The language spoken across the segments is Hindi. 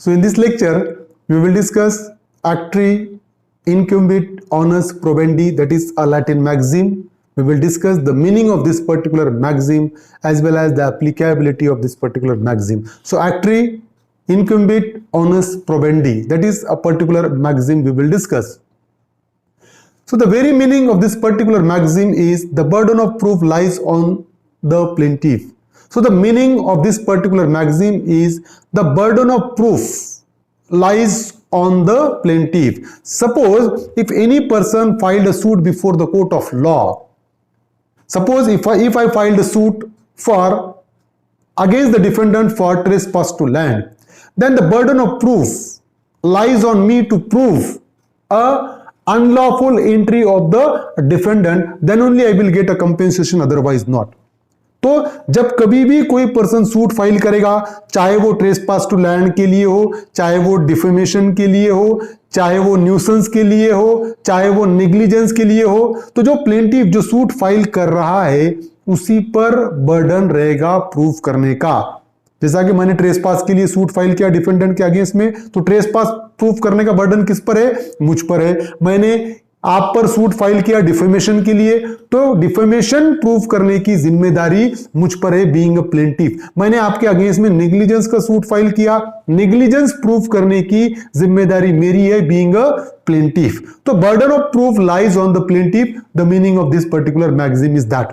So in this lecture, we will discuss acti incumbit onus probendi, that is a Latin maxim. We will discuss the meaning of this particular maxim as well as the applicability of this particular maxim. So acti incumbit onus probendi, that is a particular maxim we will discuss. So the very meaning of this particular maxim is the burden of proof lies on the plaintiff. So the meaning of this particular maxim is the burden of proof lies on the plaintiff. Suppose if any person filed a suit before the court of law, suppose if I filed a suit against the defendant for trespass to land, then the burden of proof lies on me to prove a unlawful entry of the defendant, then only I will get a compensation, otherwise not. तो जब कभी भी कोई पर्सन सूट फाइल करेगा, चाहे वो ट्रेसपास टू लैंड के लिए हो, चाहे वो डिफेमेशन के लिए हो, चाहे वो न्यूसेंस के लिए हो, चाहे वो नेग्लिजेंस के लिए हो, तो जो प्लेंटिफ जो सूट फाइल कर रहा है उसी पर बर्डन रहेगा प्रूफ करने का। जैसा कि मैंने ट्रेसपास के लिए सूट फाइल किया डिफेंडेंट के अगेंस्ट में, तो ट्रेसपास प्रूफ करने का बर्डन किस पर है? मुझ पर है। मैंने आप पर सूट फाइल किया डिफेमेशन के लिए, तो डिफेमेशन प्रूफ करने की जिम्मेदारी मुझ पर है बीइंग अ प्लेंटिफ। मैंने आपके अगेंस्ट में नेग्लिजेंस का सूट फाइल किया, नेग्लिजेंस प्रूफ करने की जिम्मेदारी मेरी है बीइंग अ प्लेंटिफ। तो burden of proof lies on the plaintiff. The meaning of this particular maxim is that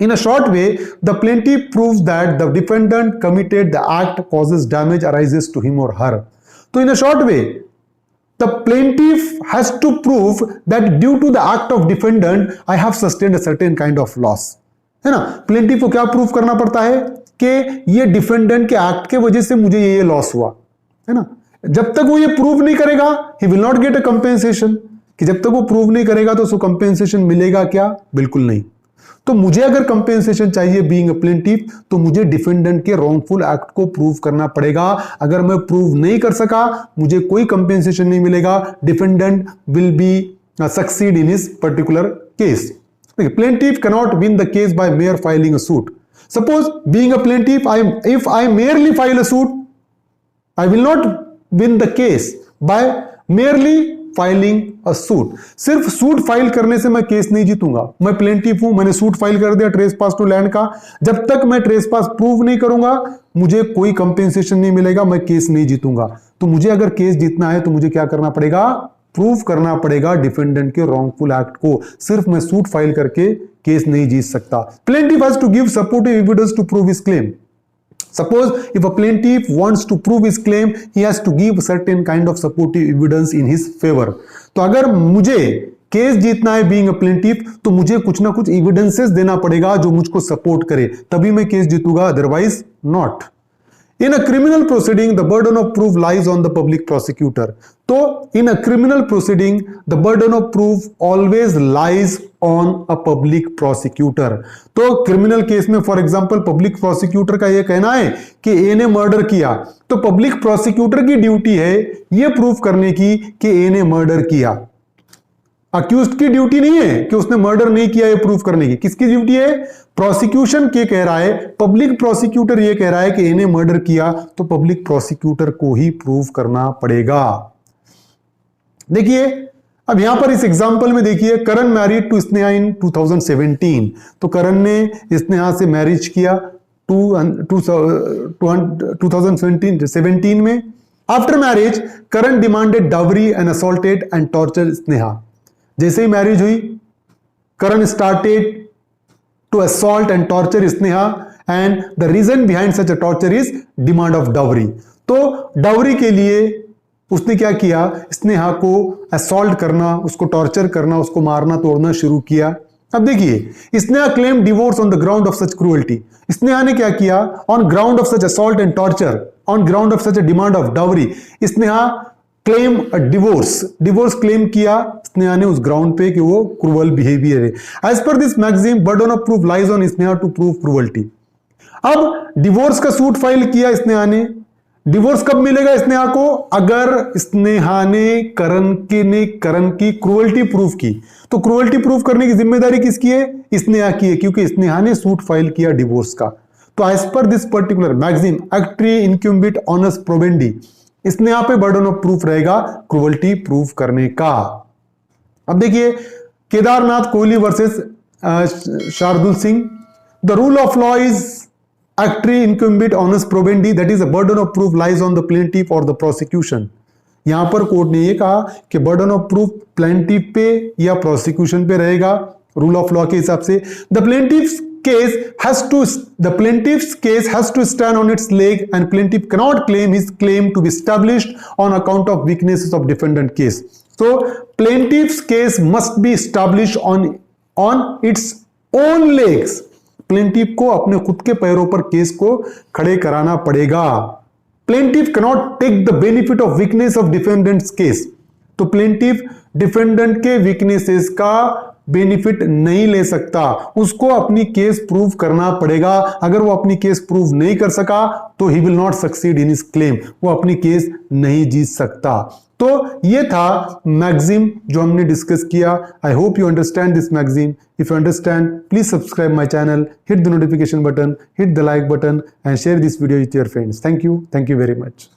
in a short way, the plaintiff proves that the defendant committed the act causes damage arises to him or her. So in a short way, the plaintiff has to prove that due to the act of defendant, I have sustained a certain kind of loss. है ना? प्लेंटिफ को क्या प्रूफ करना पड़ता है कि ये डिफेंडेंट के एक्ट के वजह से मुझे ये लॉस हुआ, है ना? जब तक वो ये प्रूव नहीं करेगा, he will not get a compensation. कि जब तक वो प्रूव नहीं करेगा तो उसको कंपेंसेशन मिलेगा क्या? बिल्कुल नहीं। तो मुझे अगर कंपेंसेशन चाहिए बीइंग अ प्लेंटिफ, तो मुझे डिफेंडेंट के रॉन्गफुल एक्ट को प्रूव करना पड़ेगा। अगर मैं प्रूव नहीं कर सका, मुझे कोई कंपेंसेशन नहीं मिलेगा। Defendant will be succeed in his particular case. Plaintiff can not win the case by mayor filing a suit. Suppose being a plaintiff, if I merely file a suit, I will not win the case by merely filing a suit. सिर्फ सूट फाइल करने से मैं केस नहीं जीतूंगा। मैं प्लेंटिफ हूं, मैंने सूट फाइल कर दिया ट्रेसपास टू लैंड का, जब तक मैं ट्रेसपास प्रूव नहीं करूंगा मुझे कोई कंपेंसेशन नहीं मिलेगा, मैं केस नहीं जीतूंगा। तो मुझे अगर केस जीतना है तो मुझे क्या करना पड़ेगा? प्रूव करना पड़ेगा डिफेंडेंट के रॉन्गफुल एक्ट को। सिर्फ मैं सूट फाइल करके केस नहीं जीत सकता। Plaintiff has to give supportive evidence to prove his claim. Suppose if a plaintiff wants to prove his claim, he has to give certain kind of supportive evidence in his favor. तो अगर मुझे केस जीतना है बीइंग अ प्लेंटिफ, तो मुझे कुछ ना कुछ एविडेंसेस देना पड़ेगा जो मुझको सपोर्ट करे, तभी मैं केस जीतूंगा, otherwise not. In a criminal proceeding, the burden of proof lies on the public prosecutor. तो in a criminal proceeding, the burden of proof always lies on a public prosecutor. तो क्रिमिनल केस में फॉर एग्जांपल पब्लिक प्रोसिक्यूटर का ये कहना है कि ए ने मर्डर किया, तो पब्लिक प्रोसिक्यूटर की ड्यूटी है ये प्रूफ करने की कि ए ने मर्डर किया। अक्यूज्ड की ड्यूटी नहीं है कि उसने मर्डर नहीं किया ये प्रूफ करने की। किसकी ड्यूटी है? प्रोसिक्यूशन के कह रहा है, पब्लिक प्रोसिक्यूटर ये कह रहा है कि इन्हें मर्डर किया, तो पब्लिक प्रोसिक्यूटर को ही प्रूफ करना पड़ेगा। देखिए अब यहां पर इस एग्जांपल में देखिए, करण मैरिड टू स्नेहा इन 2017। तो करण ने स्नेहा से मैरिज किया 2017 में। After marriage Karan demanded dowry and assaulted and torture Sneha. जैसे ही मैरिज हुई, Karan started to assault and torture Sneha, and the reason behind such a torture is demand of dowry. तो डावरी के लिए उसने क्या किया? स्नेहा को असॉल्ट करना, उसको टॉर्चर करना, उसको मारना तोड़ना शुरू किया। अब देखिए, Sneha claim divorce on the ground of such cruelty. Sneha ने क्या किया? On ground of such assault and torture, on ground of such a demand of dowry, Sneha claim a divorce claim किया स्नेहा ने उस ग्राउंड पे कि वो क्रूअल बिहेवियर है। As per this maxim, burden of proof lies on Sneha to prove cruelty. अब डिवोर्स का सूट फाइल किया स्नेहा ने। डिवोर्स कब मिलेगा स्नेहा को? अगर स्नेहा ने करण की क्रूअल्टी प्रूफ की। तो क्रूअल्टी प्रूफ करने की जिम्मेदारी किसकी है? स्नेहा की है, क्योंकि स्नेहा ने सूट फाइल किया डिवोर्स का। तो as per this particular maxim, actori incumbit onus probandi, इसने यहां पे बर्डन ऑफ प्रूफ रहेगा क्रूअल्टी प्रूफ करने का। अब देखिए Kedarnath Kohli versus Shardul Singh, the rule of law is actori incumbit onus probandi, that is the burden of proof lies on the plaintiff और द प्रोसिक्यूशन। यहां पर कोर्ट ने यह कहा कि बर्डन ऑफ प्रूफ प्लेंटिफ पे या प्रोसिक्यूशन पे रहेगा रूल ऑफ लॉ के हिसाब से। The plaintiff case has to stand on its leg and plaintiff cannot claim his claim to be established on account of weaknesses of defendant case. So plaintiff's case must be established on its own legs. plaintiff को अपने खुद के पैरों पर केस को खड़े कराना पड़ेगा। plaintiff cannot take the benefit of weakness of defendant's case. तो plaintiff डिफेंडेंट के वीकनेसेस का बेनिफिट नहीं ले सकता, उसको अपनी केस प्रूव करना पड़ेगा। अगर वो अपनी केस प्रूव नहीं कर सका तो he will not succeed in his claim, वो अपनी केस नहीं जीत सकता। तो ये था मैक्सिम जो हमने डिस्कस किया। I hope you understand this maxim. If you understand please subscribe my channel, hit the notification button, hit the like button and share this video with your friends. Thank you very much.